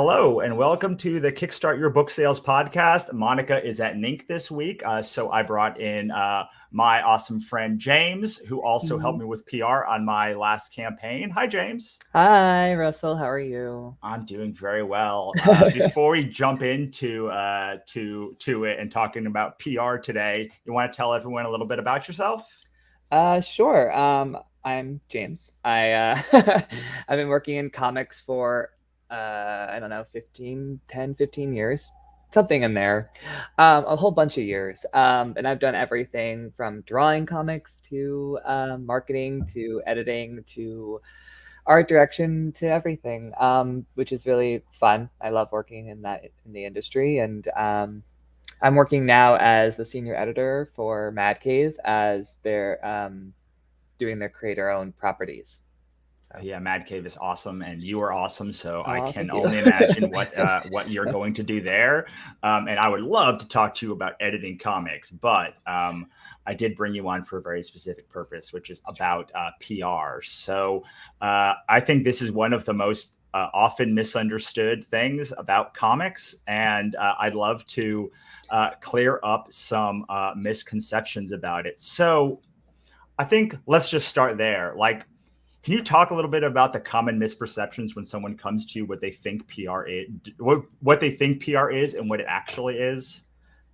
Hello and welcome to the Kickstart Your Book Sales podcast. Monica is at NINC this week, so I brought in my awesome friend James, who also helped me with PR on my last campaign. Hi, James. Hi, Russell. How are you? I'm doing very well. Before we jump into to it and talking about PR today, you want to tell everyone a little bit about yourself? Sure. I'm James. I've been working in comics for I don't know, 15 years, something in there. A whole bunch of years. And I've done everything from drawing comics to marketing to editing to art direction to everything, which is really fun. I love working in the industry, and I'm working now as the senior editor for Mad Cave as they're doing their creator-owned properties. So. Yeah, Mad Cave is awesome, and you are awesome. So I Oh, can thank you. only imagine what you're going to do there. And I would love to talk to you about editing comics, but I did bring you on for a very specific purpose, which is about PR. So I think this is one of the most often misunderstood things about comics, and I'd love to clear up some misconceptions about it. So I think let's just start there. Can you talk a little bit about the common misperceptions when someone comes to you, what they think PR is, what they think PR is, and what it actually is?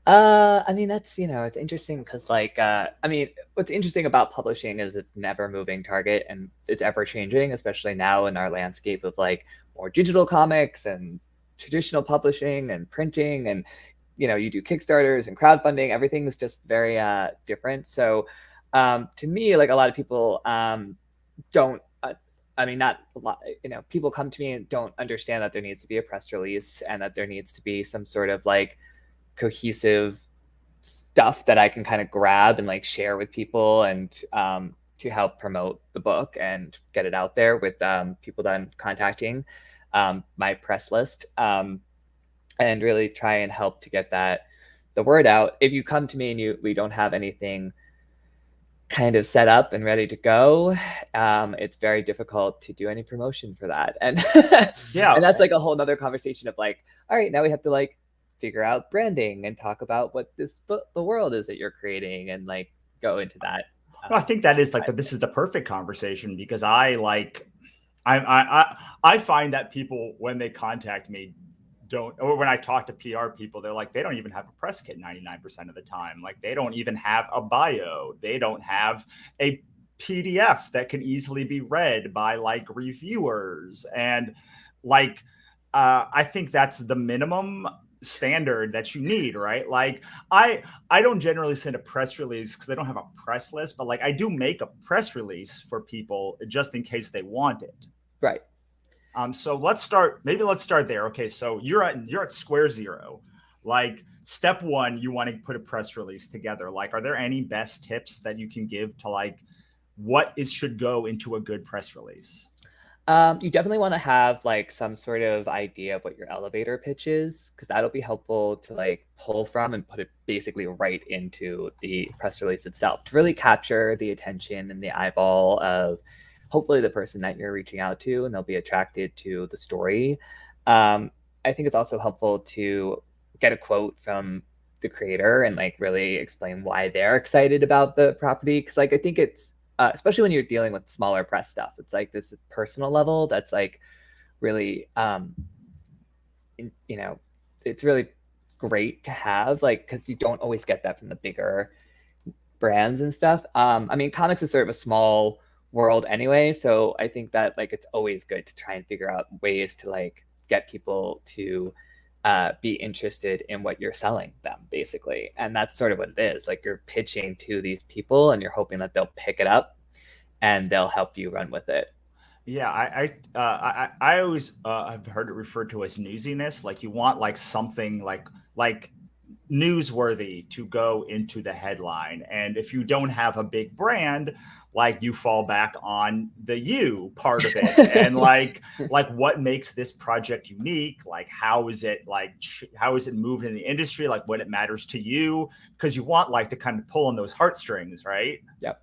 I mean, that's, it's interesting because, what's interesting about publishing is it's never moving target and it's ever changing, especially now in our landscape of more digital comics and traditional publishing and printing. And, you do Kickstarters and crowdfunding, everything is just very different. So, to me, a lot of people don't, not a lot, people come to me and don't understand that there needs to be a press release and that there needs to be some sort of cohesive stuff that I can kind of grab and share with people and to help promote the book and get it out there with people that I'm contacting, my press list, and really try and help to get the word out. If you come to me and we don't have anything kind of set up and ready to go, it's very difficult to do any promotion for that. And Yeah. and that's a whole nother conversation of all right, now we have to figure out branding and talk about what the world is that you're creating and go into that. Well, I think that is this is the perfect conversation because I find that people when they contact me don't, or when I talk to PR people, they're they don't even have a press kit 99% of the time. They don't even have a bio. They don't have a PDF that can easily be read by reviewers. And I think that's the minimum standard that you need, right? I don't generally send a press release because I don't have a press list, but I do make a press release for people just in case they want it. Right. So let's start there. Okay, so you're at square zero. Step one, you want to put a press release together. Are there any best tips that you can give to what should go into a good press release? You definitely want to have some sort of idea of what your elevator pitch is, because that'll be helpful to pull from and put it basically right into the press release itself to really capture the attention and the eyeball of hopefully the person that you're reaching out to, and they'll be attracted to the story. I think it's also helpful to get a quote from the creator and really explain why they're excited about the property. Because I think it's especially when you're dealing with smaller press stuff, it's this personal level that's really it's really great to have because you don't always get that from the bigger brands and stuff. Comics is sort of a small world anyway, so I think that it's always good to try and figure out ways to get people to be interested in what you're selling them, basically. And that's sort of what it is. You're pitching to these people and you're hoping that they'll pick it up and they'll help you run with it. Yeah, I always have heard it referred to as newsiness. You want something like newsworthy to go into the headline. And if you don't have a big brand, you fall back on the you part of it. And what makes this project unique? How is it moved in the industry? What it matters to you? Because you want to kind of pull on those heartstrings, right? Yep.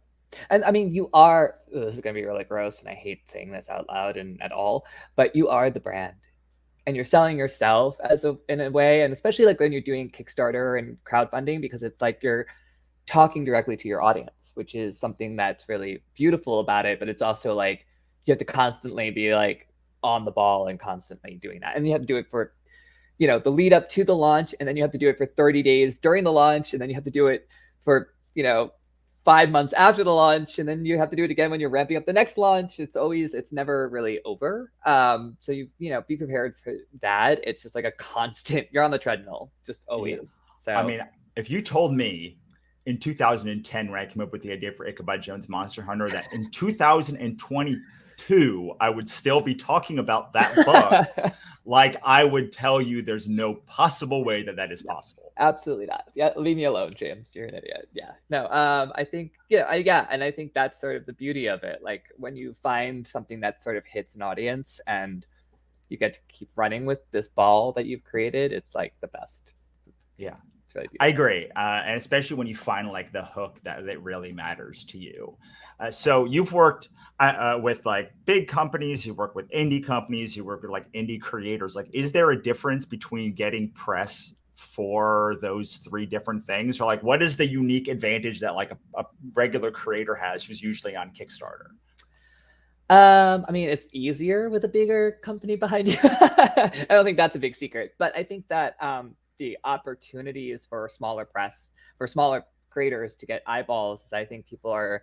And this is going to be really gross, and I hate saying this out loud and at all, but you are the brand. and you're selling yourself in a way, and especially like when you're doing Kickstarter and crowdfunding, because it's like you're talking directly to your audience, which is something that's really beautiful about it. But it's also like you have to constantly be like on the ball and constantly doing that, and you have to do it for the lead up to the launch, and then you have to do it for 30 days during the launch, and then you have to do it for 5 months after the launch, and then you have to do it again when you're ramping up the next launch. It's never really over. So be prepared for that. It's just like a constant, you're on the treadmill, just always. Yeah. So I mean, if you told me in 2010, when I came up with the idea for Ichabod Jones Monster Hunter, that in 2022 I would still be talking about that book, like I would tell you there's no possible way that is possible. Absolutely not. Yeah, leave me alone, James. You're an idiot. Yeah. No, I think, and I think that's sort of the beauty of it. Like when you find something that sort of hits an audience and you get to keep running with this ball that you've created, it's like the best. Yeah. Really, I agree. And especially when you find like the hook that really matters to you. So you've worked with like big companies, you've worked with indie companies, you work with like indie creators. Like, is there a difference between getting press for those three different things? Or like, what is the unique advantage that like a regular creator has who's usually on Kickstarter? I mean, it's easier with a bigger company behind you. I don't think that's a big secret, but I think that the opportunities for smaller press, for smaller creators to get eyeballs, I think people are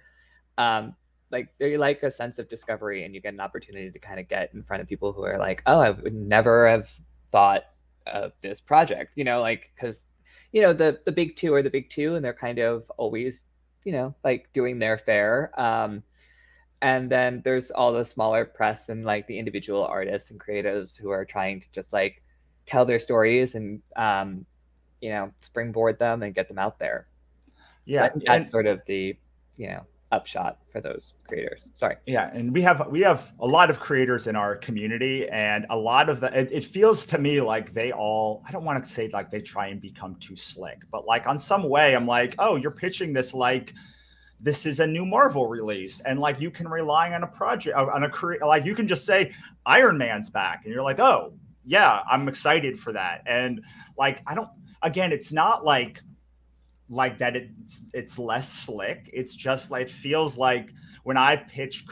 they like a sense of discovery, and you get an opportunity to kind of get in front of people who are like, oh, I would never have thought of this project, because the big two are the big two, and they're kind of always like doing their fair. And then there's all the smaller press and like the individual artists and creatives who are trying to just like tell their stories and springboard them and get them out there. Yeah, so I think that's sort of the upshot for those creators. Sorry. Yeah, and we have a lot of creators in our community, and a lot of it feels to me like they all, I don't want to say like they try and become too slick, but like on some way I'm like, oh, you're pitching this like this is a new Marvel release, and like you can rely on a project, on a career, like you can just say Iron Man's back, and you're like, oh yeah, I'm excited for that. And like it's not like that it's less slick. It's just like, it feels like when I pitch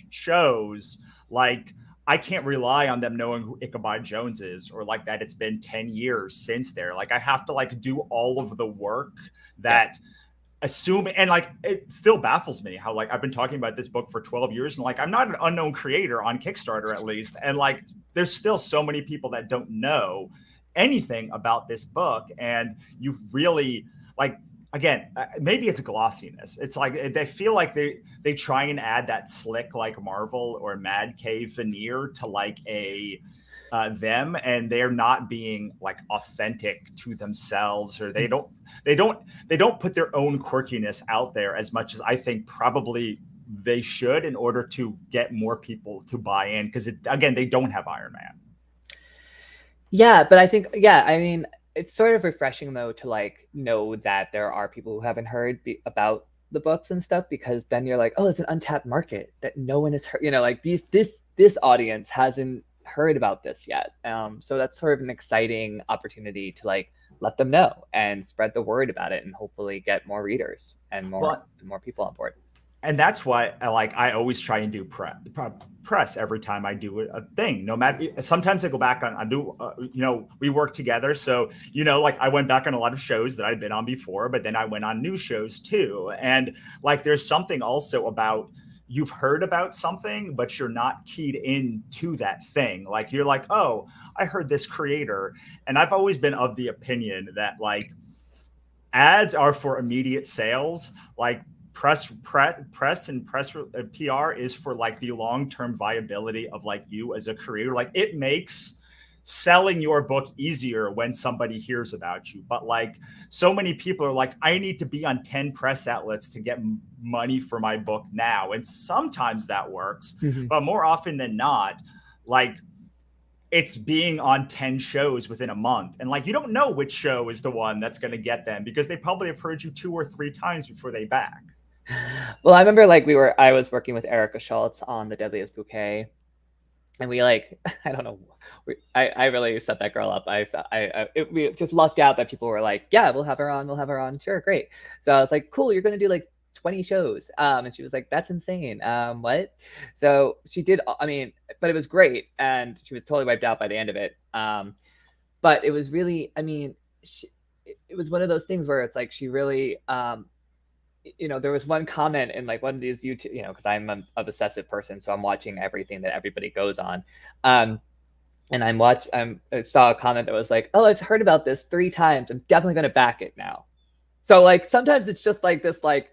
shows, like I can't rely on them knowing who Ichabod Jones is, or like that it's been 10 years since there. Like I have to like do all of the work that assuming, and like it still baffles me how like I've been talking about this book for 12 years and like I'm not an unknown creator on Kickstarter, at least, and like there's still so many people that don't know anything about this book. And you really like, again, maybe it's glossiness. It's like they feel like they try and add that slick like Marvel or Mad Cave veneer to like them, and they're not being like authentic to themselves, or they don't put their own quirkiness out there as much as I think probably they should, in order to get more people to buy in, because again, they don't have Iron Man. Yeah, but I think, I mean, it's sort of refreshing though to like know that there are people who haven't heard about the books and stuff, because then you're like, oh, it's an untapped market that no one has heard, like this audience hasn't heard about this yet. So that's sort of an exciting opportunity to like let them know and spread the word about it, and hopefully get more readers and more people on board. And that's why I always try and do press every time I do a thing. No matter, sometimes I go back on, we work together. So, like I went back on a lot of shows that I'd been on before, but then I went on new shows too. And like, there's something also about, you've heard about something, but you're not keyed into that thing. Like you're like, oh, I heard this creator. And I've always been of the opinion that like ads are for immediate sales. Like press and PR is for like the long-term viability of like you as a creator. Like it makes selling your book easier when somebody hears about you. But like so many people are like, I need to be on 10 press outlets to get money for my book now. And sometimes that works, but more often than not, like it's being on 10 shows within a month. And like, you don't know which show is the one that's going to get them, because they probably have heard you 2 or 3 times before they back. Well, I remember like I was working with Erica Schultz on The Deadliest Bouquet. and we like I don't know, I really set that girl up. We just lucked out that people were like, yeah, we'll have her on, sure, great. So I was like, cool, you're gonna do like 20 shows, and she was like, that's insane. What? So she did, I mean, but it was great, and she was totally wiped out by the end of it. But it was really, I mean, it was one of those things where it's like she really there was one comment in like one of these YouTube, because I'm a obsessive person, so I'm watching everything that everybody goes on. And I saw a comment that was like, oh, I've heard about this 3 times. I'm definitely going to back it now. So like sometimes it's just like this like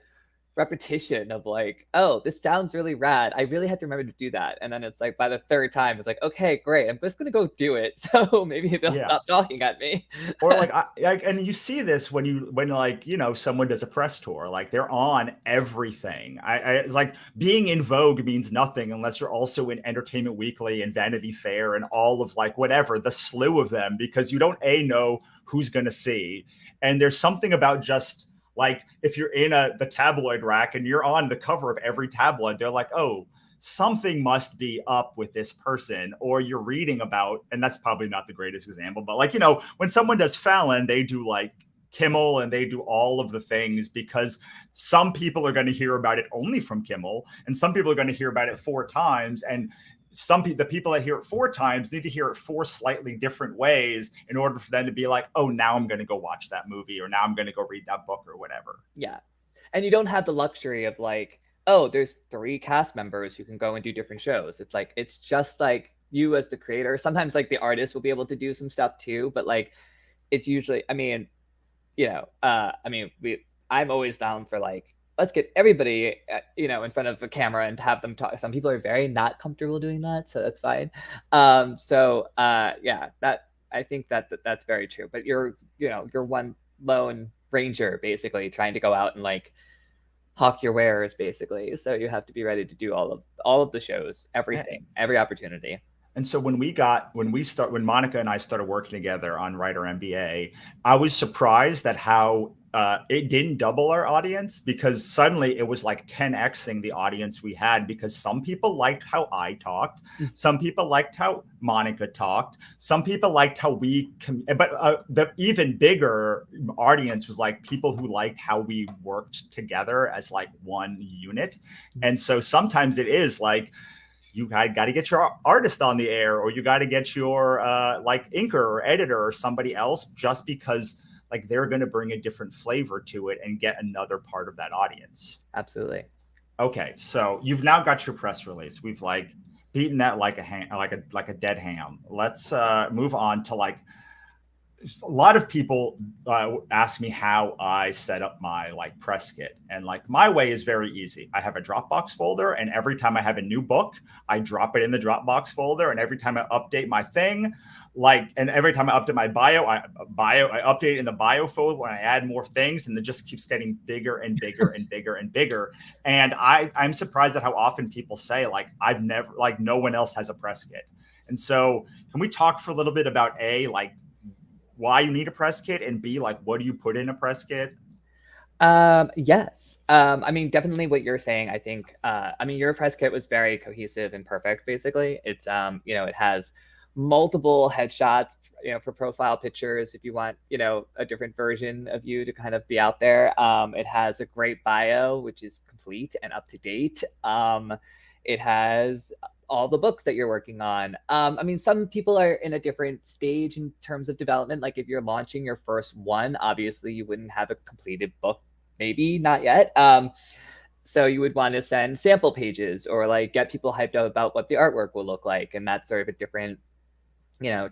repetition of like, oh, this sounds really rad. I really have to remember to do that. And then it's like by the 3rd time, it's like, okay, great. I'm just gonna go do it. So maybe they'll stop talking at me. Or like, and you see this when like, someone does a press tour, like they're on everything. It's like being in Vogue means nothing unless you're also in Entertainment Weekly and Vanity Fair and all of like whatever, the slew of them, because you don't know who's going to see. And there's something about just like, if you're in the tabloid rack and you're on the cover of every tabloid, they're like, oh, something must be up with this person. Or you're reading about, and that's probably not the greatest example, but like, when someone does Fallon, they do like Kimmel and they do all of the things, because some people are going to hear about it only from Kimmel and some people are going to hear about it 4 times. And the people that hear it 4 times need to hear it 4 slightly different ways in order for them to be like, oh, now I'm going to go watch that movie, or now I'm going to go read that book, or whatever. Yeah. And you don't have the luxury of like, oh, there's 3 cast members who can go and do different shows. It's like, it's just like you as the creator. Sometimes like the artist will be able to do some stuff too, but like it's usually, I mean, I'm always down for like, let's get everybody, in front of a camera and have them talk. Some people are very not comfortable doing that, so that's fine. That I think that's very true. But you're one lone ranger basically trying to go out and like hawk your wares basically. So you have to be ready to do all of the shows, everything, every opportunity. And so when Monica and I started working together on Writer MBA, I was surprised at how it didn't double our audience, because suddenly it was like 10xing the audience we had, because some people liked how I talked. Some people liked how Monica talked. Some people liked how but the even bigger audience was like people who liked how we worked together as like one unit. And so sometimes it is like, you got to get your artist on the air, or you got to get your like inker or editor or somebody else, just because like they're going to bring a different flavor to it and get another part of that audience. Absolutely. Okay, so you've now got your press release. We've like beaten that like a dead ham. Let's move on to like, a lot of people ask me how I set up my like press kit, and like my way is very easy. I have a Dropbox folder, and every time I have a new book, I drop it in the Dropbox folder, and every time I update my thing, and every time I update my bio, I update it in the bio folder, and I add more things, and it just keeps getting bigger and bigger and bigger and bigger. And I'm surprised at how often people say like, I've never, like no one else has a press kit. And so can we talk for a little bit about like why you need a press kit, and B, like what do you put in a press kit? Yes. I mean, definitely what you're saying. I think, your press kit was very cohesive and perfect. Basically, it's, it has multiple headshots, for profile pictures. If you want, a different version of you to kind of be out there. It has a great bio, which is complete and up to date. It has all the books that you're working on. Some people are in a different stage in terms of development. Like if you're launching your first one, obviously you wouldn't have a completed book, maybe not yet. So you would want to send sample pages, or like get people hyped up about what the artwork will look like. And that's sort of a different,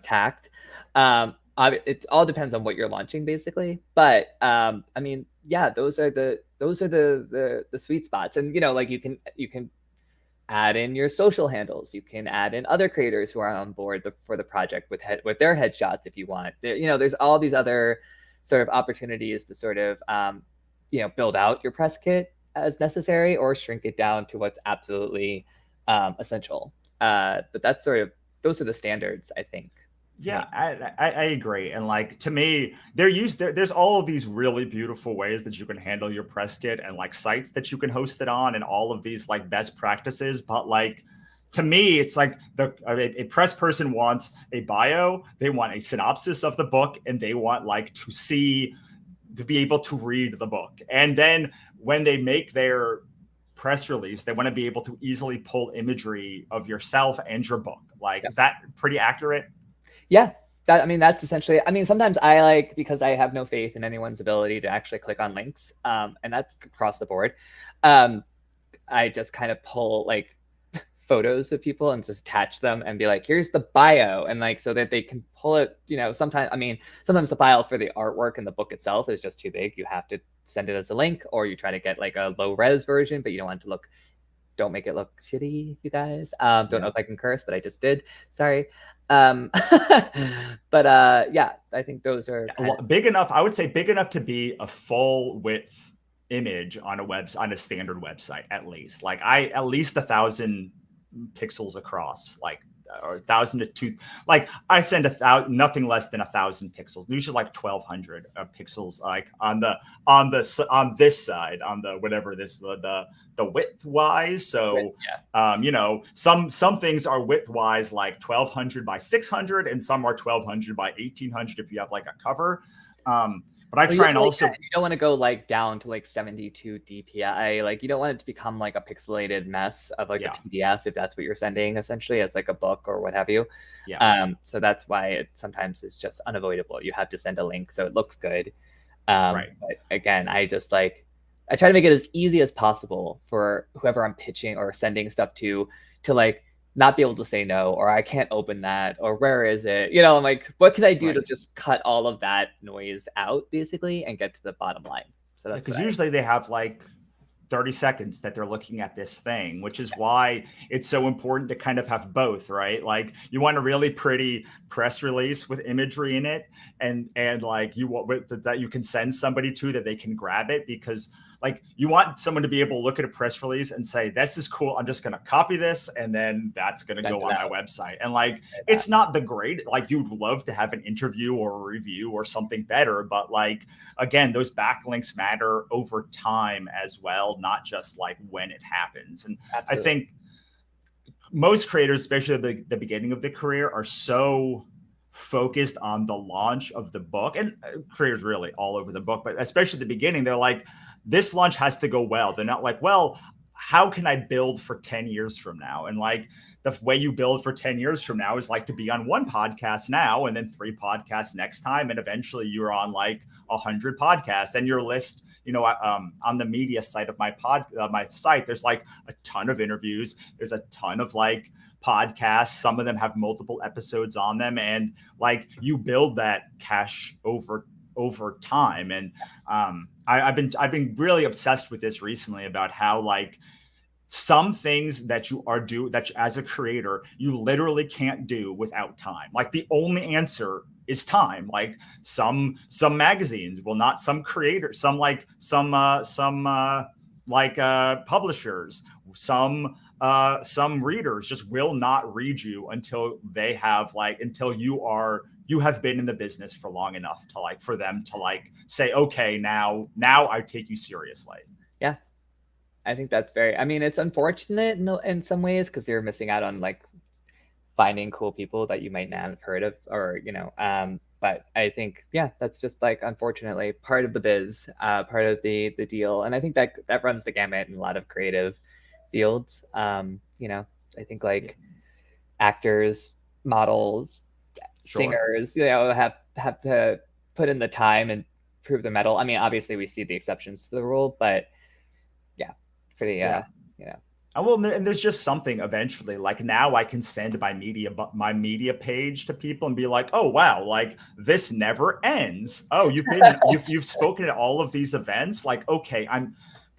tact. It all depends on what you're launching basically. But those are the sweet spots. And, like you can add in your social handles. You can add in other creators who are on board for the project with their headshots if you want. There's all these other sort of opportunities to sort of build out your press kit as necessary, or shrink it down to what's absolutely essential. But those are the standards, I think. Yeah, I agree. And like, to me, there's all of these really beautiful ways that you can handle your press kit, and like sites that you can host it on, and all of these like best practices. But like, to me, it's like a press person wants a bio, they want a synopsis of the book, and they want like to be able to read the book. And then when they make their press release, they want to be able to easily pull imagery of yourself and your book. Like, is that pretty accurate? Yeah. That's essentially, sometimes I like, because I have no faith in anyone's ability to actually click on links, and that's across the board. I just kind of pull like photos of people and just attach them and be like, here's the bio, and like, so that they can pull it. Sometimes the file for the artwork and the book itself is just too big. You have to send it as a link, or you try to get like a low res version, but you don't want it to don't make it look shitty, you guys. Don't know if I can curse, but I just did. Sorry. But yeah, I think those are big enough. I would say big enough to be a full width image on a standard website, at least. Like at least 1,000 pixels across, like, or 1,000 to 2. Like, I send nothing less than 1,000 pixels. Usually like 1,200 pixels, like on this side, on the whatever this the width wise. So some things are width wise like 1,200 by 600, and some are 1,200 by 1,800 if you have like a cover. But I try and also, you don't want to go like down to like 72 DPI. Like, you don't want it to become like a pixelated mess of like a PDF, if that's what you're sending essentially as like a book or what have you. So that's why it sometimes is just unavoidable. You have to send a link so it looks good. But again, I try to make it as easy as possible for whoever I'm pitching or sending stuff to like not be able to say no, or I can't open that, or where is it? I'm like, what can I do to just cut all of that noise out, basically, and get to the bottom line? So that's because usually they have like 30 seconds that they're looking at this thing, which is why it's so important to kind of have both, right? Like, you want a really pretty press release with imagery in it, and like you want that you can send somebody to, that they can grab it, because like, you want someone to be able to look at a press release and say, this is cool, I'm just going to copy this, and then that's going to go on my website. And like, it's not the great, like, you'd love to have an interview or a review or something better, but like, again, those backlinks matter over time as well, not just like when it happens. And I think most creators, especially at the beginning of the career, are so focused on the launch of the book, and creators really all over the book, but especially at the beginning, they're like, this launch has to go well. They're not like, well, how can I build for 10 years from now? And like, the way you build for 10 years from now is like to be on one podcast now, and then 3 podcasts next time. And eventually you're on like 100 podcasts, and your list, on the media site of my site, there's like a ton of interviews. There's a ton of like podcasts. Some of them have multiple episodes on them. And like, you build that cache over time. And I've been really obsessed with this recently, about how like some things that you as a creator, you literally can't do without time. Like, the only answer is time. Like, some magazines will not, some creators, some publishers, some readers just will not read you until they have until you have been in the business for long enough to for them to say, okay, now I take you seriously. Yeah. I think that's it's unfortunate in some ways, because you're missing out on finding cool people that you might not have heard of, or, but I think, that's just unfortunately part of the biz, part of the deal. And I think that runs the gamut in a lot of creative fields. I think actors, models, singers, have to put in the time and prove the mettle. Obviously we see the exceptions to the rule, but pretty, Well, and there's just something eventually, now I can send my media page to people and be like, oh, wow, this never ends. Oh, you've spoken at all of these events. Okay,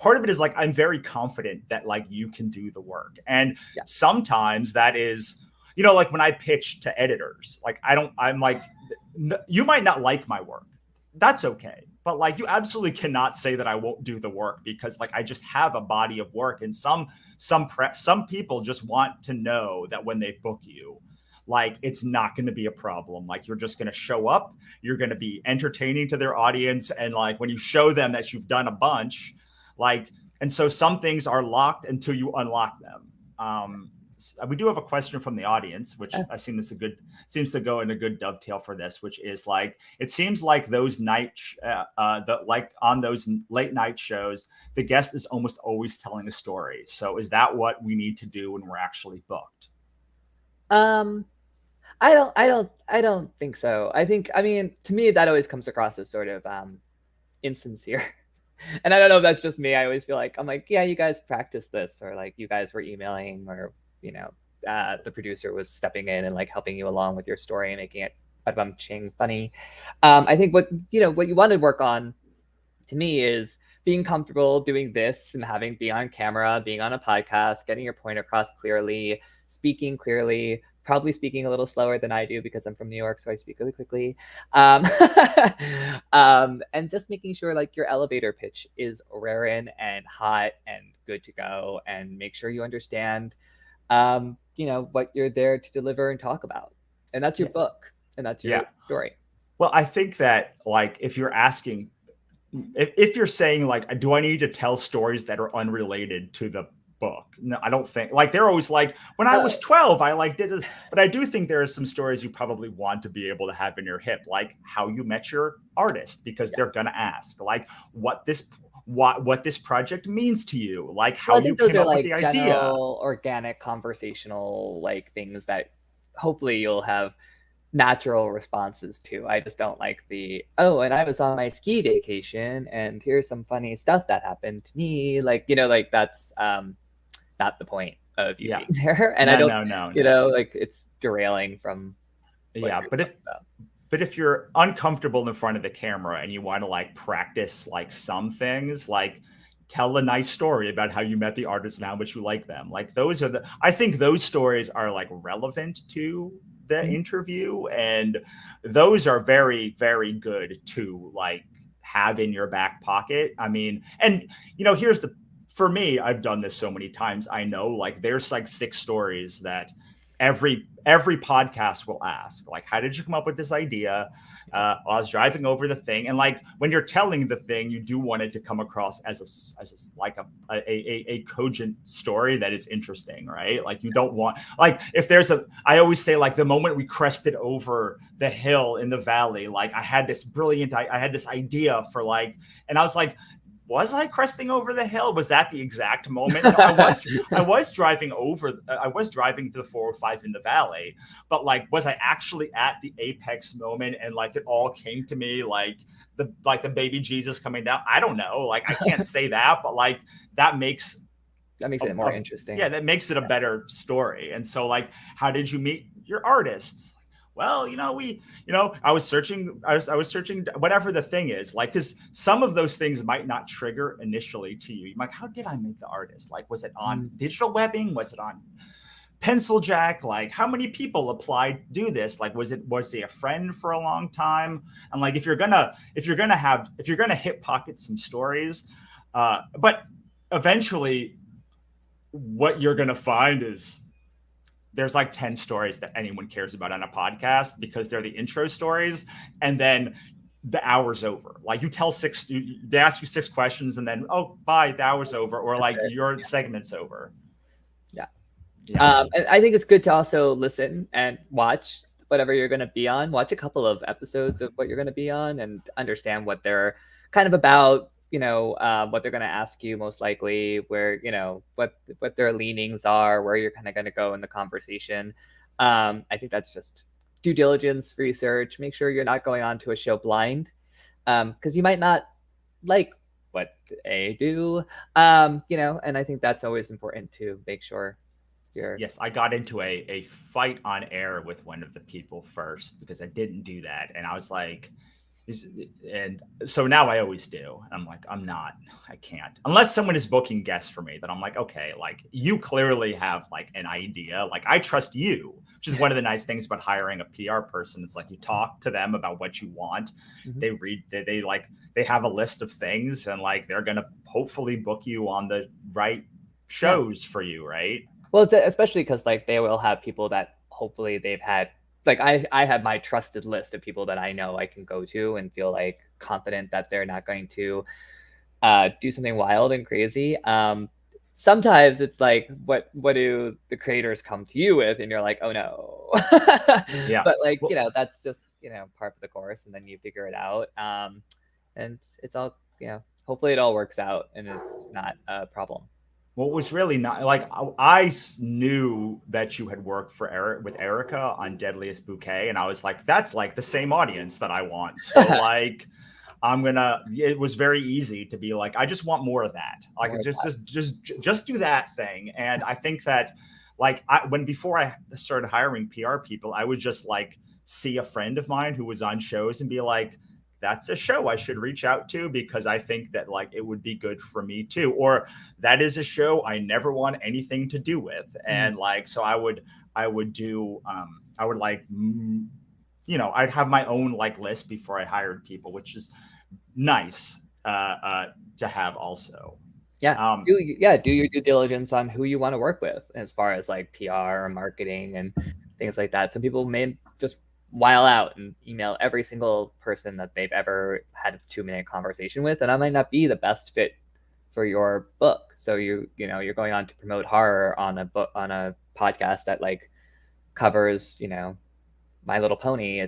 part of it is I'm very confident that you can do the work. And sometimes that is, when I pitch to editors, you might not like my work. That's okay. But you absolutely cannot say that I won't do the work, because I just have a body of work. And some people just want to know that when they book you, it's not going to be a problem. You're just going to show up, you're going to be entertaining to their audience. And when you show them that you've done a bunch, and so some things are locked until you unlock them. we do have a question from the audience, which Yeah. I seems to go in a good dovetail for this, which is like, it seems like those like on those late night shows, the guest is almost always telling a story. So is that what we need to do when we're actually booked? Um, I don't think so. I mean, to me, that always comes across as sort of insincere. And I don't know if that's just me. I always feel like I'm like, yeah, you guys practiced this, or like you guys were emailing, or the producer was stepping in and like helping you along with your story and making it ching funny. I think what you want to work on, to me, is being comfortable doing this and having being on camera, being on a podcast, getting your point across clearly, speaking clearly, probably speaking a little slower than I do because I'm from New York, so I speak really quickly. And just making sure like your elevator pitch is raring and hot and good to go, and make sure you understand, what you're there to deliver and talk about. And that's your book, and that's your story. Well, I think that like if you're asking, if you're saying like, do I need to tell stories that are unrelated to the book? No, I don't think. Like, they're always like, when I was 12, I like did this. But I do think there are some stories you probably want to be able to have in your hip, like how you met your artist, because they're gonna ask like what this project means to you, like how you came up with the idea. General, organic, conversational like things that hopefully you'll have natural responses to. I just don't like and I was on my ski vacation and here's some funny stuff that happened to me. Like, that's not the point of you being there. And no. Like it's derailing from but if you're uncomfortable in front of the camera and you want to like practice like some things, like tell a nice story about how you met the artist and how much you like them. Like I think those stories are like relevant to the interview, and those are very, very good to like have in your back pocket. I mean, and for me, I've done this so many times. I know like there's like 6 stories that every podcast will ask, like, how did you come up with this idea? I was driving over the thing, and like when you're telling the thing, you do want it to come across as a cogent story that is interesting, right? Like you don't want, like, if I always say like the moment we crested over the hill in the valley, like I had this idea for like, and I was like, was I cresting over the hill? Was that the exact moment? No, I was driving to the 405 in the valley, but like, was I actually at the apex moment and like it all came to me like the baby Jesus coming down? I don't know. Like, I can't say that, but like that makes it more interesting. Yeah, that makes it a better story. And so like, how did you meet your artists? Well, I was searching whatever the thing is, like, because some of those things might not trigger initially to you. You're like, how did I meet the artist? Like, was it on digital webbing? Was it on Pencil Jack? Like, how many people applied to do this? Like, was he a friend for a long time? And like, if you're gonna hip pocket some stories, but eventually what you're gonna find is there's like 10 stories that anyone cares about on a podcast because they're the intro stories, and then the hour's over. Like, you tell they ask you 6 questions, and then, oh, bye, the hour's over, or like your segment's over. And I think it's good to also listen and watch whatever you're going to be on. Watch a couple of episodes of what you're going to be on and understand what they're kind of about. What they're going to ask you most likely, where, what their leanings are, where you're kind of going to go in the conversation. I think that's just due diligence, research. Make sure you're not going on to a show blind, because you might not like what they do, and I think that's always important to make sure you're... Yes, I got into a fight on air with one of the people first because I didn't do that. And I was like, and so now I always do. I'm like, I can't, unless someone is booking guests for me, then I'm like, okay, like, you clearly have like an idea. Like, I trust you, which is one of the nice things about hiring a PR person. It's like, you talk to them about what you want. They they have a list of things, and like, they're going to hopefully book you on the right shows for you. Right. Well, especially because like they will have people that hopefully they've had. Like, I have my trusted list of people that I know I can go to and feel like confident that they're not going to do something wild and crazy. sometimes it's like, what do the creators come to you with, and you're like, oh no. Yeah. But like, Well, that's just, part of the course, and then you figure it out. And it's all, hopefully it all works out and it's not a problem. what was really not like I knew that you had worked for Eric with Erica on Deadliest Bouquet, and I was like, that's like the same audience that I want. So like, it was very easy to be like, I just want more of that. Like, More of that. just do that thing. And I think that, like, before I started hiring PR people, I would just like see a friend of mine who was on shows and be like, that's a show I should reach out to because I think that like it would be good for me too. Or that is a show I never want anything to do with. And like, so I would do, I would like, I'd have my own like list before I hired people, which is nice to have also. Yeah. Do your due diligence on who you want to work with as far as like PR or marketing and things like that. Some people may just while out and email every single person that they've ever had a 2-minute conversation with, and that might not be the best fit for your book. So you're going on to promote horror on a podcast that like covers, My Little Pony.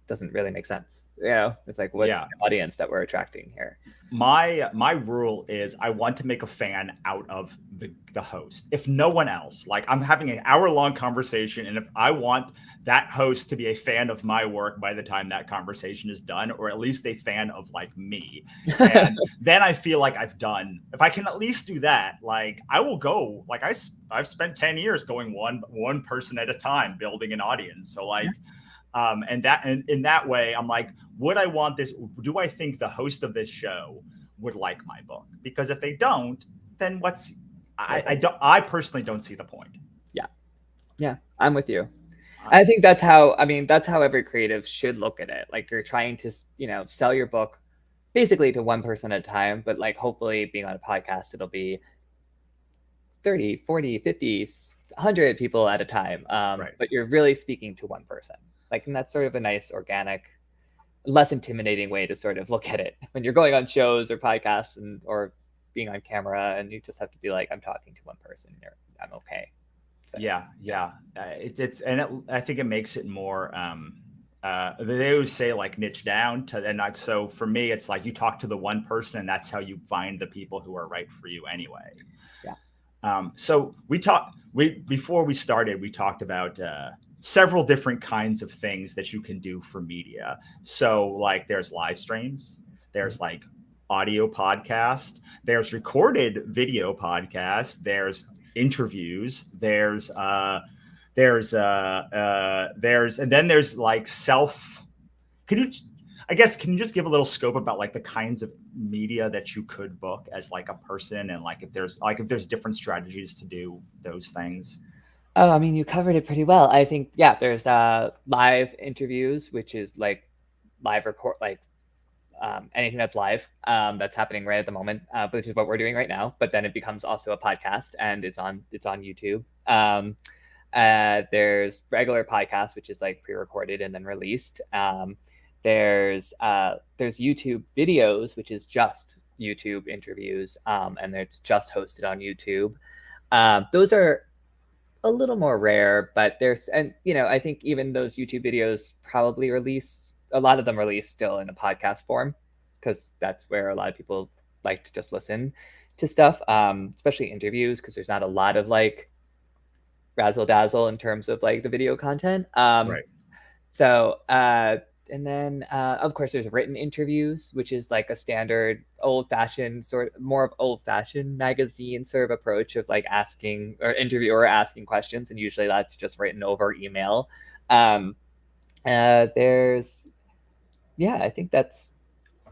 Doesn't really make sense. It's like, what's the audience that we're attracting here? My rule is I want to make a fan out of the host. If no one else, like I'm having an hour-long conversation, and if I want that host to be a fan of my work by the time that conversation is done, or at least a fan of like me, and then I feel like I've done. If I can at least do that, like I will go. Like I've spent 10 years going one person at a time building an audience. So like. And in that way, I'm like, would I want this? Do I think the host of this show would like my book? Because if they don't, then I personally don't see the point. Yeah, I'm with you. I think that's how every creative should look at it. Like you're trying to, sell your book basically to one person at a time, but like hopefully being on a podcast, it'll be 30, 40, 50, 100 people at a time. Right. But you're really speaking to one person. Like, and that's sort of a nice, organic, less intimidating way to sort of look at it when you're going on shows or podcasts or being on camera, and you just have to be like, I'm talking to one person. I'm okay. So. Yeah. I think it makes it more. They always say like niche down and like, so for me, it's like you talk to the one person, and that's how you find the people who are right for you anyway. Yeah. So before we started, we talked about several different kinds of things that you can do for media. So like there's live streams, there's like audio podcast, there's recorded video podcast, there's interviews, there's and then there's like can you just give a little scope about like the kinds of media that you could book as like a person, and like if there's different strategies to do those things? Oh, I mean, you covered it pretty well. I think, there's live interviews, which is like live record, like anything that's live, that's happening right at the moment, which is what we're doing right now. But then it becomes also a podcast, and it's on YouTube. There's regular podcasts, which is like pre-recorded and then released. There's YouTube videos, which is just YouTube interviews, and it's just hosted on YouTube. Those are a little more rare, but I think even those YouTube videos probably a lot of them release still in a podcast form, because that's where a lot of people like to just listen to stuff, especially interviews, because there's not a lot of like razzle dazzle in terms of like the video content. Right. So, and then, of course, there's written interviews, which is like a standard old-fashioned more of old-fashioned magazine sort of approach of like asking questions, and usually that's just written over email. I think that's.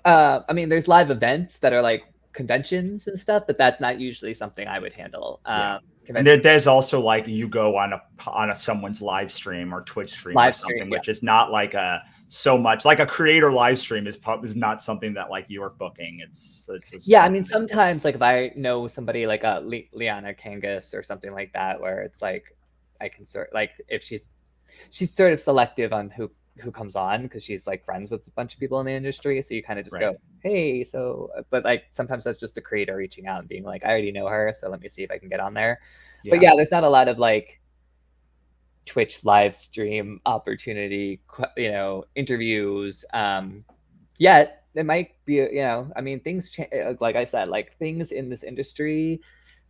There's live events that are like conventions and stuff, but that's not usually something I would handle. And there's also like you go on a someone's live stream or Twitch stream or something, which is not like so much like a creator live stream is not something that like you're booking. It's sometimes like if I know somebody like a Liana Kangas or something like that, where it's like I can if she's sort of selective on who who comes on because she's like friends with a bunch of people in the industry. So you kind of just Right. go, hey, so, but like sometimes that's just the creator reaching out and being like, I already know her, so let me see if I can get on there. But Yeah. yeah, there's not a lot of like Twitch live stream opportunity, interviews. Yet it might be, I mean, things change. Like I said, like things in this industry,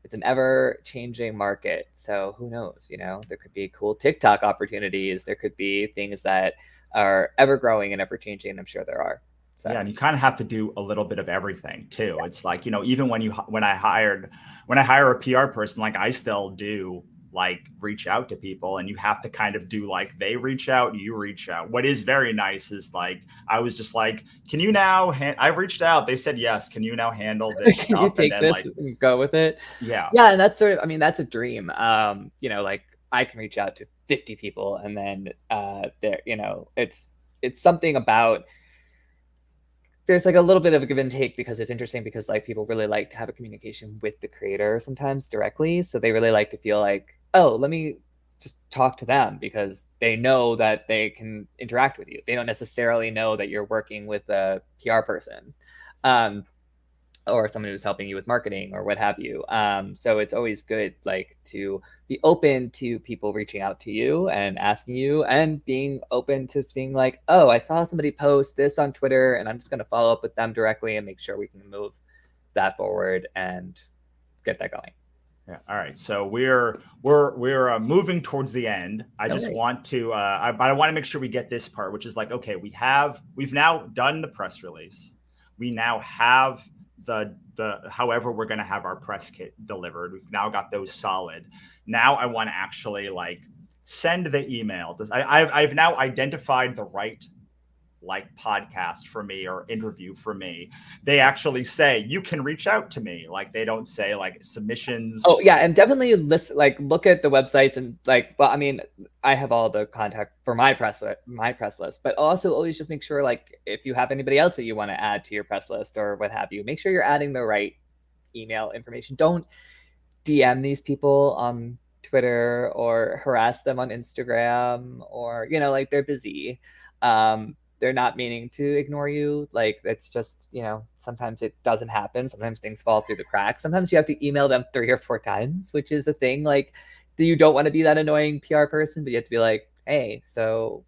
it's an ever changing market. So who knows? There could be cool TikTok opportunities. There could be things that are ever growing and ever changing. And I'm sure there are. So Yeah, and you kind of have to do a little bit of everything too. It's like, even when I hire a PR person, like I still do like reach out to people, and you have to kind of do like they reach out, you reach out. What is very nice is like I was just like, can you now I reached out, they said yes, can you now handle this can you stuff? And take then this like, and go with it? yeah. Yeah, and that's sort of, I mean, that's a dream. Like I can reach out to 50 people, and then it's something about, there's like a little bit of a give and take, because it's interesting because like people really like to have a communication with the creator sometimes directly. So they really like to feel like, oh, let me just talk to them, because they know that they can interact with you. They don't necessarily know that you're working with a PR person. Or someone who's helping you with marketing or what have you. So it's always good, like, to be open to people reaching out to you and asking you, and being open to seeing like, oh, I saw somebody post this on Twitter, and I'm just going to follow up with them directly and make sure we can move that forward and get that going. Yeah. All right. So we're moving towards the end. I just Okay. want to I want to make sure we get this part, which is like, okay, we've now done the press release. We now have the however we're going to have our press kit delivered. We've now got those solid. Now I want to actually like send the email. I've now identified the right like podcast for me or interview for me. They actually say you can reach out to me. Like they don't say like submissions. Oh yeah, and definitely look at the websites, and like, well, I mean, I have all the contact for my press list, but also always just make sure, like, if you have anybody else that you want to add to your press list or what have you, make sure you're adding the right email information. Don't DM these people on Twitter or harass them on Instagram, or like, they're busy. They're not meaning to ignore you. Like, it's just, sometimes it doesn't happen. Sometimes things fall through the cracks. Sometimes you have to email them 3 or 4 times, which is a thing. Like, you don't want to be that annoying PR person, but you have to be like, hey, so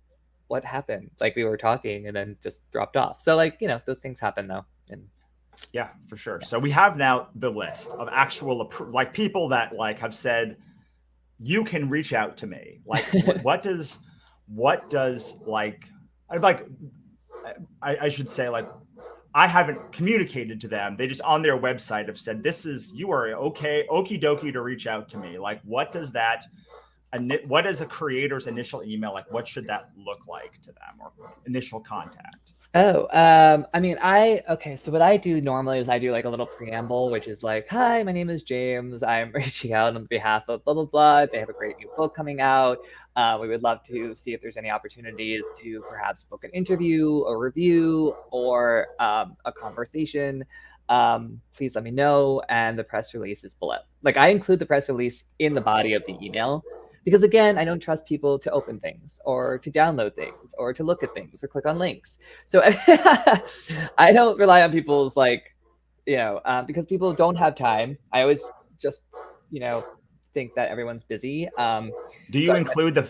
what happened? Like, we were talking and then just dropped off. So like, those things happen though. And Yeah, for sure. So we have now the list of actual like people that like have said you can reach out to me. Like what does like I'd like I should say like I haven't communicated to them. They just on their website have said you are okay, okie dokie to reach out to me. Like what is a creator's initial email, like what should that look like to them, or initial contact? Oh, I mean, okay, so what I do normally is I do like a little preamble, which is like, hi, my name is James. I'm reaching out on behalf of blah, blah, blah. They have a great new book coming out. We would love to see if there's any opportunities to perhaps book an interview, a review, or a conversation. Please let me know. And the press release is below. Like, I include the press release in the body of the email, because again, I don't trust people to open things or to download things or to look at things or click on links. So I don't rely on people's because people don't have time. I always just, think that everyone's busy. Do you include the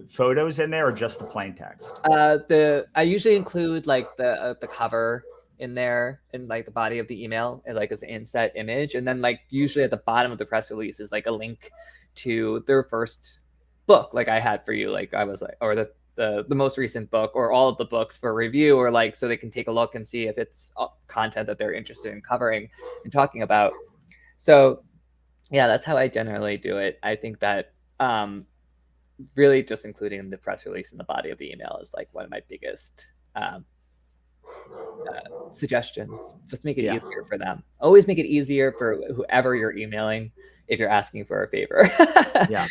photos in there or just the plain text? I usually include like the cover in there, in like the body of the email, and like as an inset image, and then like usually at the bottom of the press release is like a link to their first book, like I had for you, like I was like, or the most recent book, or all of the books for review, or like so they can take a look and see if it's content that they're interested in covering and talking about. So yeah, that's how I generally do it. I think that really just including the press release in the body of the email is like one of my biggest suggestions. Just make it easier for them. Always make it easier for whoever you're emailing if you're asking for a favor. Yeah.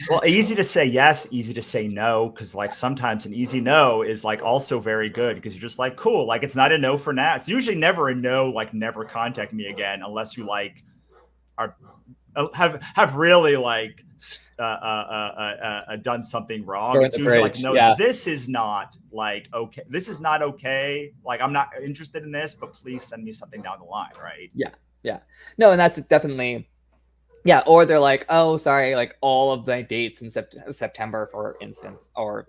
Well, easy to say yes, easy to say no, because like sometimes an easy no is like also very good, because you're just like, cool, like it's not a no for now. It's usually never a no, like never contact me again, unless you like are have really like done something wrong. Burn It's the usually like, bridge. no, Yeah. this is not like okay. This is not okay. Like I'm not interested in this, but please send me something down the line, right? Yeah. Yeah. No, and that's definitely, yeah. Or they're like, oh, sorry, like all of my dates in September, for instance, or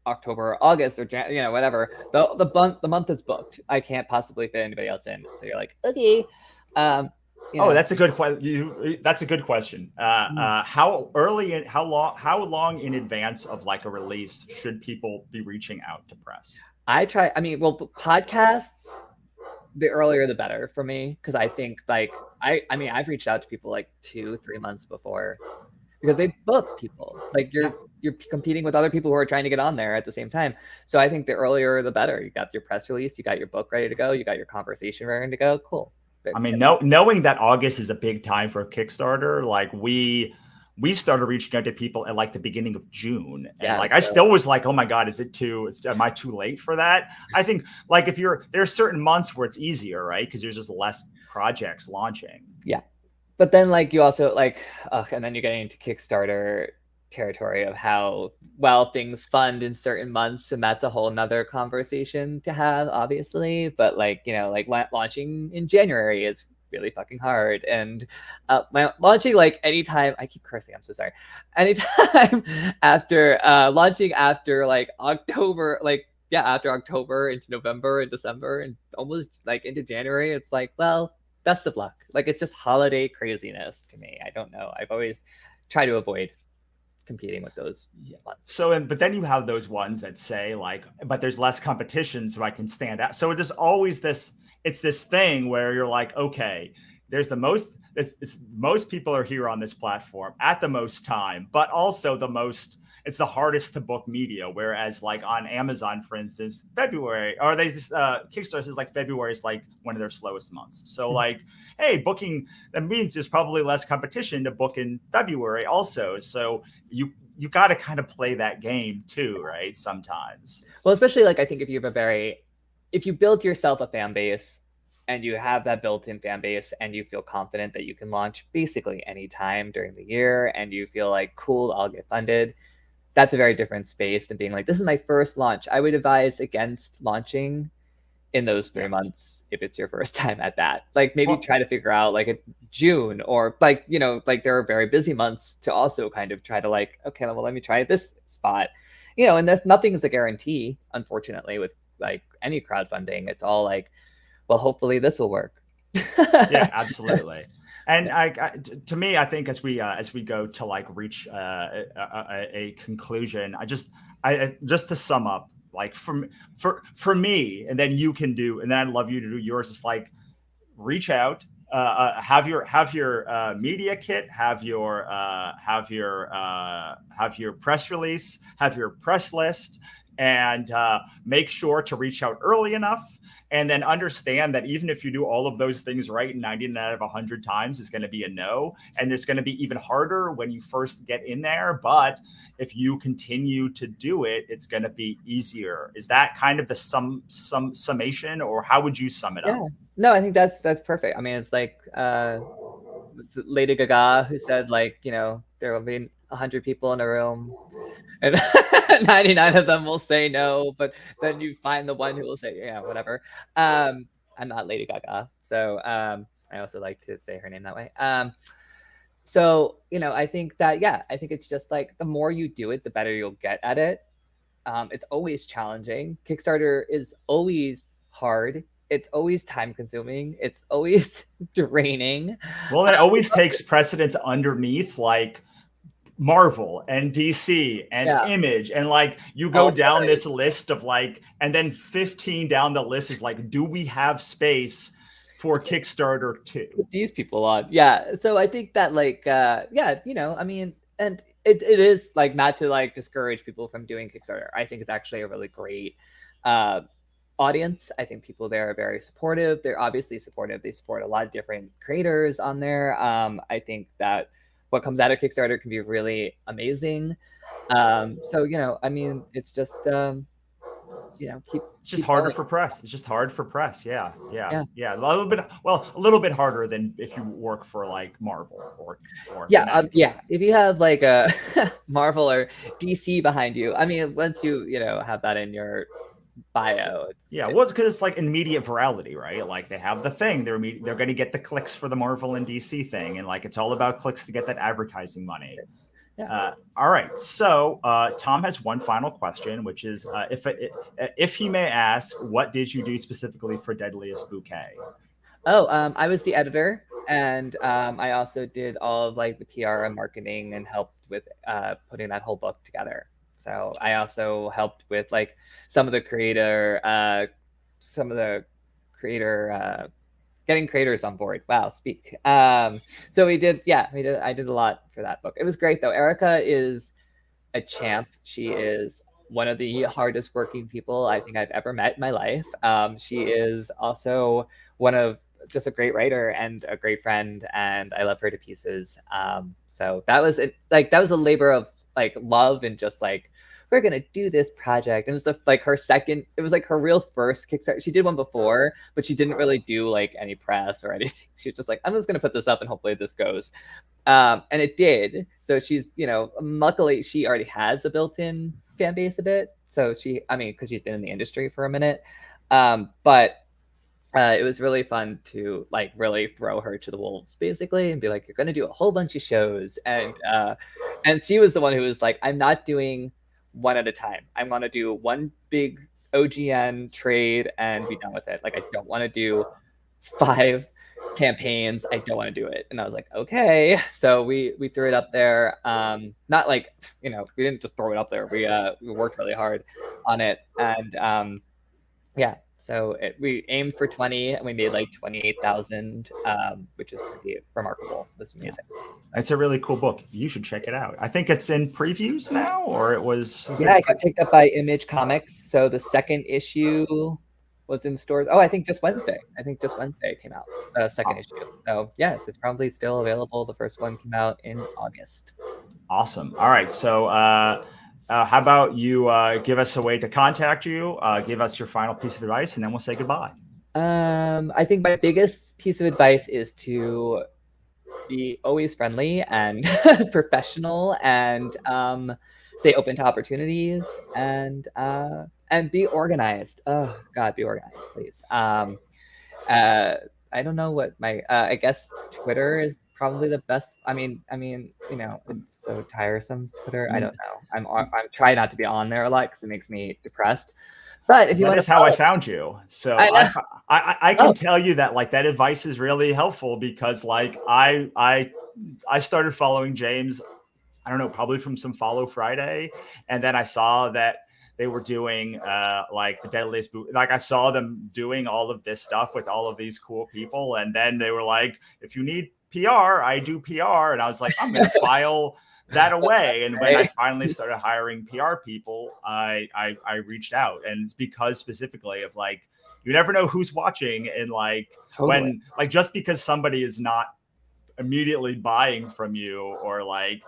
October, or August, or whatever. The month is booked. I can't possibly fit anybody else in. So you're like, okay, um, you Oh, know, that's a good question. That's a good question. How early and how long in advance of like a release should people be reaching out to press? I try. I mean, well, podcasts, the earlier the better for me, because I think like I mean, I've reached out to people like 2-3 months before, because they book people. Like Yeah. you're competing with other people who are trying to get on there at the same time. So I think the earlier the better. You got your press release, you got your book ready to go, you got your conversation ready to go. Cool. I mean, knowing that August is a big time for a Kickstarter, like we started reaching out to people at like the beginning of June, and Yeah. like So, I still was like, oh my god, am I too late for that? I think like if there's certain months where it's easier, right? Because there's just less projects launching. yeah. But then like you also like, and then you're getting into Kickstarter territory of how well things fund in certain months, and that's a whole nother conversation to have, obviously. But like, like launching in January is really fucking hard, and launching like anytime, I keep cursing, I'm so sorry, anytime after launching after like October, like yeah, after October into November and December and almost like into January, it's like, well, best of luck. Like it's just holiday craziness to me. I don't know. I've always tried to avoid competing with those months. So, but then you have those ones that say like, but there's less competition, so I can stand out. So there's always this. It's this thing where you're like, okay, there's the most. Most people are here on this platform at the most time, but also the most. It's the hardest to book media. Whereas like on Amazon, for instance, February or Kickstarter is like February is like one of their slowest months. So like, hey, booking that means there's probably less competition to book in February also. So you got to kind of play that game too, right? Sometimes. Well, especially like I think if you build yourself a fan base and you have that built-in fan base and you feel confident that you can launch basically any time during the year and you feel like, cool, I'll get funded, that's a very different space than being like, this is my first launch. I would advise against launching in those 3 months if it's your first time at that. Like maybe try to figure out like a June, or like like there are very busy months to also kind of try to like, okay, well, let me try this spot, and that's, nothing is a guarantee, unfortunately, with like any crowdfunding. It's all like, well, hopefully this will work. Yeah, absolutely. And to me, I think as we go to like reach a conclusion, I just to sum up, like for me, and then you can do, and then I'd love you to do yours. It's like reach out, have your media kit, have your press release, have your press list, and make sure to reach out early enough. And then understand that even if you do all of those things right, 99 out of 100 times is going to be a no. And it's going to be even harder when you first get in there. But if you continue to do it, it's going to be easier. Is that kind of the summation, or how would you sum it up? Yeah. No, I think that's perfect. I mean, it's like it's Lady Gaga who said like, there will be 100 people in a room and 99 of them will say no, but then you find the one who will say, yeah, whatever. I'm not Lady Gaga, so I also like to say her name that way. So I think that, yeah, I think it's just like the more you do it, the better you'll get at it. It's always challenging. Kickstarter is always hard. It's always time consuming. It's always draining. Well, it always takes precedence underneath like Marvel and DC and Yeah. Image, and like you go down this list of like, and then 15 down the list is like, do we have space for Kickstarter too? Put these people on. Yeah. So I think that like yeah, I mean, and it is like, not to like discourage people from doing Kickstarter. I think it's actually a really great audience. I think people there are very supportive. They're obviously supportive. They support a lot of different creators on there. I think that what comes out of Kickstarter can be really amazing. So I mean, it's just keep It's just keep harder going. for press. It's just hard for press. Yeah, yeah, Yeah. yeah. A little bit harder than if you work for like Marvel or Yeah, Imagine. yeah. If you have like a Marvel or DC behind you, I mean, once you have that in your bio, Yeah, well, it's because it's like immediate virality, right? Like they have the thing, they're going to get the clicks for the Marvel and DC thing, and like it's all about clicks to get that advertising money. yeah. All right, so Tom has one final question, which is if he may ask, what did you do specifically for Deadliest Bouquet? Oh, I was the editor, and I also did all of like the PR and marketing and helped with putting that whole book together. So I also helped with like some of the creator getting creators on board. Wow, speak. So we did. I did a lot for that book. It was great though. Erica is a champ. She is one of the hardest working people I think I've ever met in my life. She is also one of just a great writer and a great friend, and I love her to pieces. So that was that was a labor of like love and just like we're gonna do this project. It was like her second. It was like her real first Kickstarter. She did one before, but she didn't really do like any press or anything. She was just like, I'm just gonna put this up and hopefully this goes. And it did. So she's, luckily she already has a built-in fan base a bit. So because she's been in the industry for a minute. But it was really fun to like really throw her to the wolves basically and be like, you're going to do a whole bunch of shows. And she was the one who was like, I'm not doing one at a time. I'm going to do one big OGN trade and be done with it. Like, I don't want to do 5 campaigns. I don't want to do it. And I was like, okay. So we threw it up there. Not like, we didn't just throw it up there. We worked really hard on it. And so we aimed for 20 and we made like 28,000, which is pretty remarkable. It was amazing. It's a really cool book. You should check it out. I think it's in previews now, or it was it got picked up by Image Comics. So the second issue was in stores. Oh, I think just Wednesday. Came out, the second issue. So yeah, it's probably still available. The first one came out in August. Awesome. All right. So how about you give us a way to contact you, give us your final piece of advice, and then we'll say goodbye. I think my biggest piece of advice is to be always friendly and professional and stay open to opportunities and be organized. Oh God, be organized, please. I don't know what my I guess Twitter is probably the best. I mean, it's so tiresome, Twitter. I don't know. I'm trying not to be on there a lot because it makes me depressed. But if you want to, that is how I found you. So I can tell you that like that advice is really helpful because like I started following James, I don't know, probably from some Follow Friday, and then I saw that they were doing like the Deadliest Boot. Like I saw them doing all of this stuff with all of these cool people, and then they were like, if you need PR, I do PR, and I was like, I'm gonna file that away. And when I finally started hiring PR people, I reached out, and it's because specifically of like, you never know who's watching, and like when like just because somebody is not immediately buying from you or like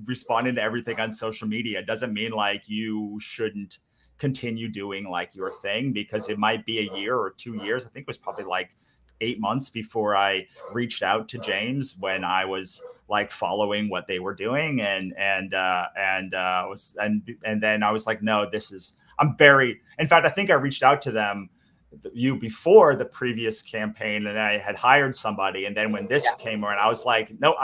responding to everything on social media doesn't mean like you shouldn't continue doing like your thing, because it might be a year or 2 years. I think it was probably like 8 months before I reached out to James when I was like following what they were doing, and then I was like, no, in fact, I think I reached out to them before the previous campaign, and I had hired somebody, and then when this came around, I was like, no,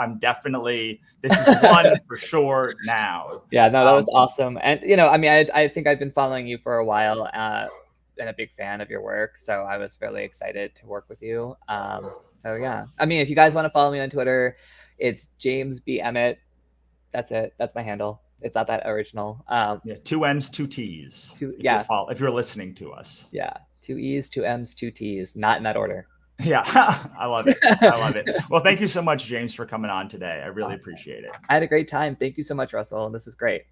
this is one for sure now. Yeah, no, that was awesome. And I think I've been following you for a while and a big fan of your work, so I was really excited to work with you. So yeah, if you guys want to follow me on Twitter, it's James B. Emmett. That's it. That's my handle. It's not that original. 2 M's, 2 T's. If you're listening to us. Yeah. 2 E's, 2 M's, 2 T's, not in that order. Yeah, I love it. Well, thank you so much, James, for coming on today. I really appreciate it. I had a great time. Thank you so much, Russell. This is great.